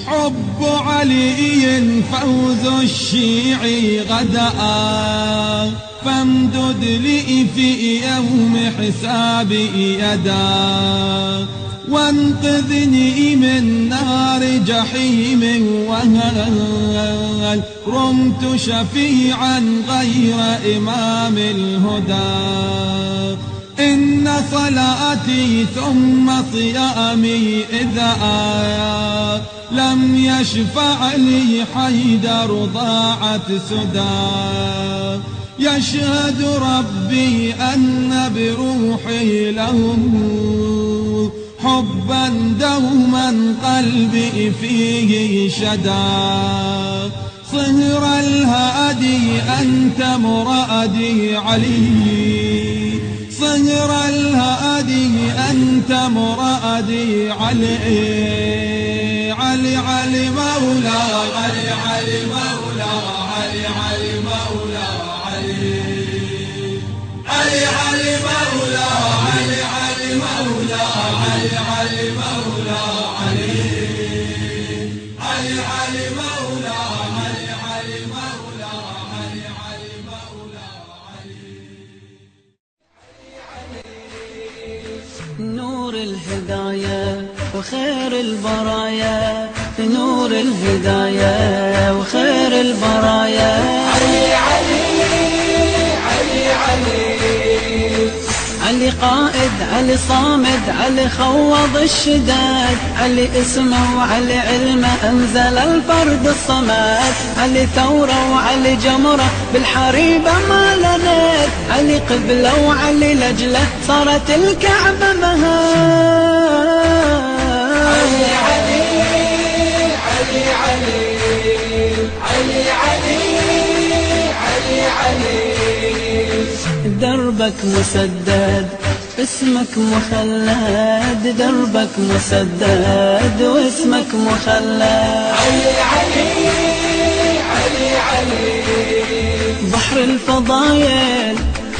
حب علي فوز الشيعي غدا، فامدد لي في يوم حسابي يدا، وانقذني من نار جحيم وهل رمت شفيعا غير إمام الهدى. إن صلاتي ثم صيامي إذا لم يشفع لي حيدر ضاعت سدى. يشهد ربي أن بروحي لهم حبا دوما قلبي فيه شدا. صهر الهادي أنت مرادي علي، صهر الهادي أنت مرادي علي. علي علي مولا علي علي مولا علي علي مولا علي علي علي مولا علي علي مولا علي علي مولا علي علي علي مولا علي علي مولا علي علي مولا علي. نور الهداية وخير البرايا، نور الهداية وخير البرايا. علي علي علي علي علي قائد، علي صامد، علي خوض الشداد، علي اسمه وعلي علمه انزل الفرد الصمد. علي ثوره وعلي جمره بالحريبه ما لنت، علي قبله وعلي لجله صارت الكعبه مهاد. علي علي علي علي علي علي علي علي. دربك مسدد اسمك مخلد، دربك مسدد واسمك مخلد. علي علي علي علي بحر الفضايل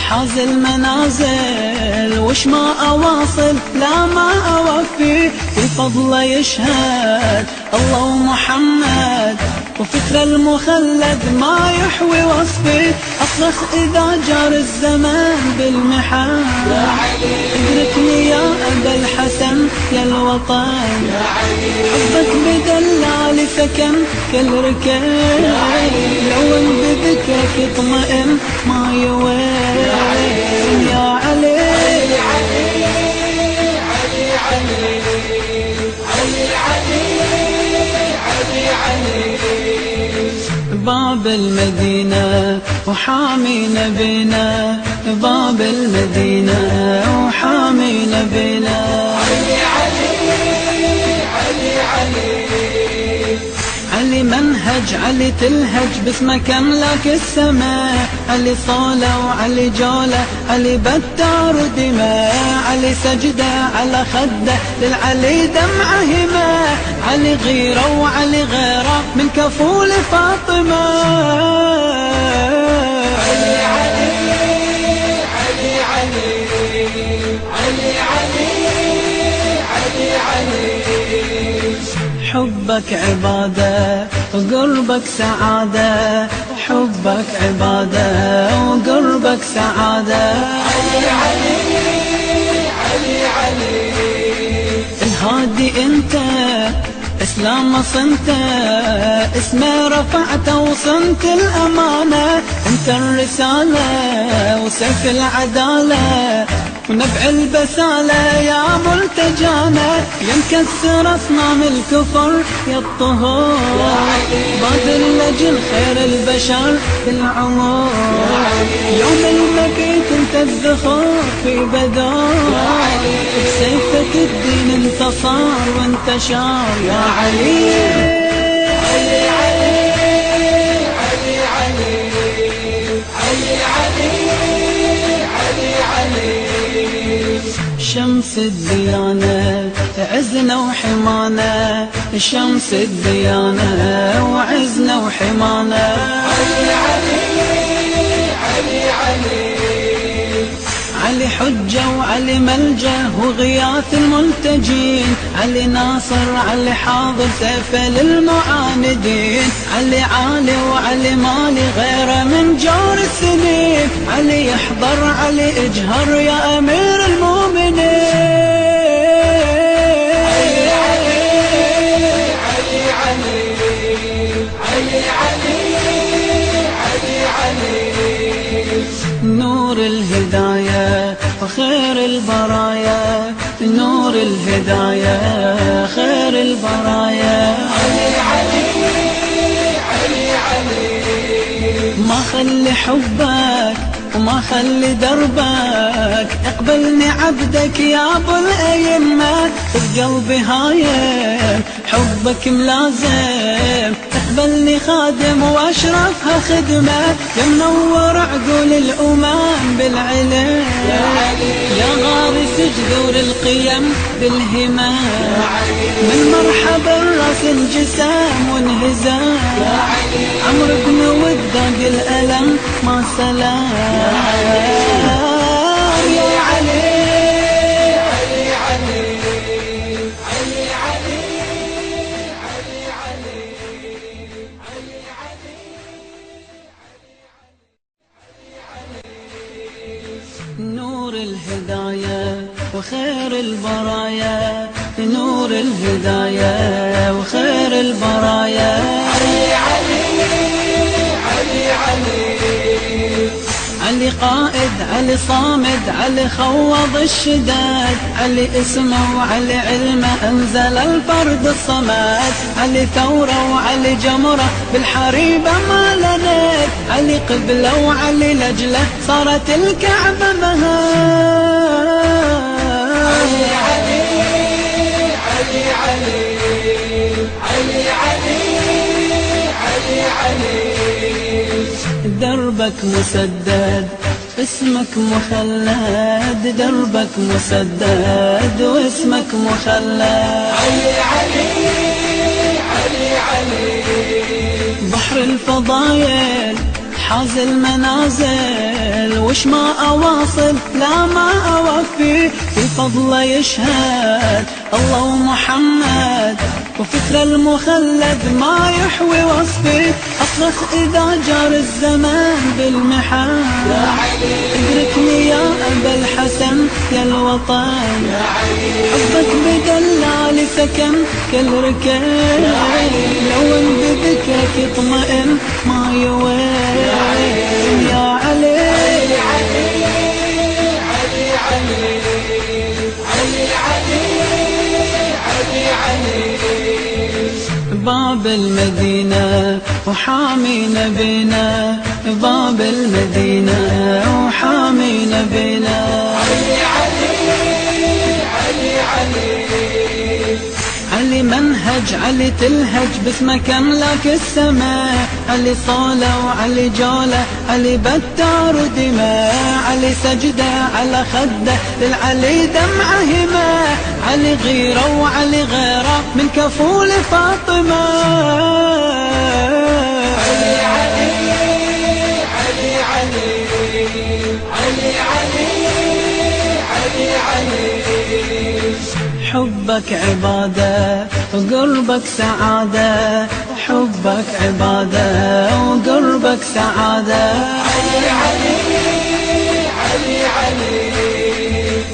حاز المنازل، وش ما أواصل لا ما أوفي، في فضله يشهد الله ومحمد، وفكر المخلد ما يحوي وصفي. أصرخ إذا جار الزمان بالمحن، يا علي ادركني يا أبا الحسن يا الوطن، يا علي حبك بدلالي سكن كل ركن، يا علي لو بذكرك يطمئن ما يوين. يا علي يا علي علي علي علي علي علي علي. باب المدينة وحامي نبينا، باب المدينة وحامي نبينا. علي علي علي علي علي منهج، علي تلهج باسمك املاك السماء، علي صولة وعلي جولة، علي بتار دماء، علي سجدة على خده للعلي دمعة همة، علي غيرة وعلي غيرة من كفول فاطمة. علي علي علي علي علي علي علي. حبك عبادة وقربك سعادة، حبك عبادة وقربك سعادة. علي علي علي علي الهادي انت اسلام صنت، اسمه رفعته وصنت الامانة، انت الرسالة وسيف العدالة ونبع البسالة يا ملتجانا، يا مكسر اصنام الكفر يا الطهور، بادر لجل خير البشر بالعمر، يوم المبيت انت الذخور في بدور، بسيفك الدين انتصر وانتشر يا علي. علي علي علي علي علي علي علي. شمس الديانة عزنا وحمانا، شمس الديانة وعزنا وحمانا. علي علي علي علي علي علي حجة وعلي ملجأ وغياث الملتجين، علي ناصر علي حاضر سيفه للمعاندين، علي عالي وعلي مالي غيره من جور السنين، علي يحضر علي اجهر يا امير المؤمنين. نور الهداية وخير البرايا، نور الهداية خير البرايا. ما خلي حبك وما خلي دربك، اقبلني عبدك يا ابو الأيمة، بقلبي هايم حبك ملازم، اقبلني خادم واشرفها خدمة، يا منور عقول الأمم بالعلم، يا غارس جذور القيم بالهمم، من مرحبا الراس انجسام وانهزام، عمرو بن وداق الألم ما سلام. يا علي نور الهداية وخير البرايا، نور الهداية وخير البرايا. علي قائد علي صامد علي خوض الشداد، علي اسمه وعلي علمه انزل الفرد الصمد، علي ثورة وعلي جمرة بالحريبة ما لنت، علي قبلة وعلي لجلة صارت الكعبة مهاد. دربك مسدد اسمك مخلد، دربك مسدد واسمك مخلد. بحر الفضايل حاز المنازل، وش ما أواصل لا ما أوفي، في فضله يشهد الله ومحمد، وفكر المخلد ما يحوي وصفي، أصرخ إذا جار الزمان بالمحن، ادركني يا أبا الحسن يا الوطن، حبك بدلالي سكن كل ركن، لو بذكرك يطمئن ما يوين. يا علي باب المدينة وحامي نبينا، باب المدينة وحامي نبينا. علي منهج علي تلهج باسمك املاك السماء، علي صولة وعلي جولة علي بتار ودماء، علي سجدة على خده للعلي دمعة همة، علي غيرة وعلي غيرة من كفول فاطمة. حبك عبادة وقربك سعادة، حبك عبادة وقربك سعادة.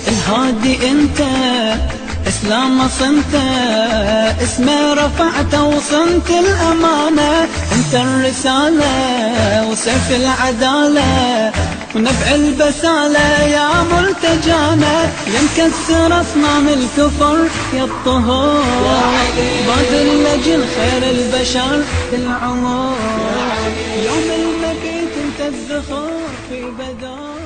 الهادي انت اسلام صنت، اسمه رفعته وصنت الامانة، انت الرسالة وسيف العدالة ونبع البسالة يا ملتجانا، يا مكسر اصنام الكفر يا الطهور، بادر لجل خير البشر بالعمر، يوم المبيت انت الزخور في بدر.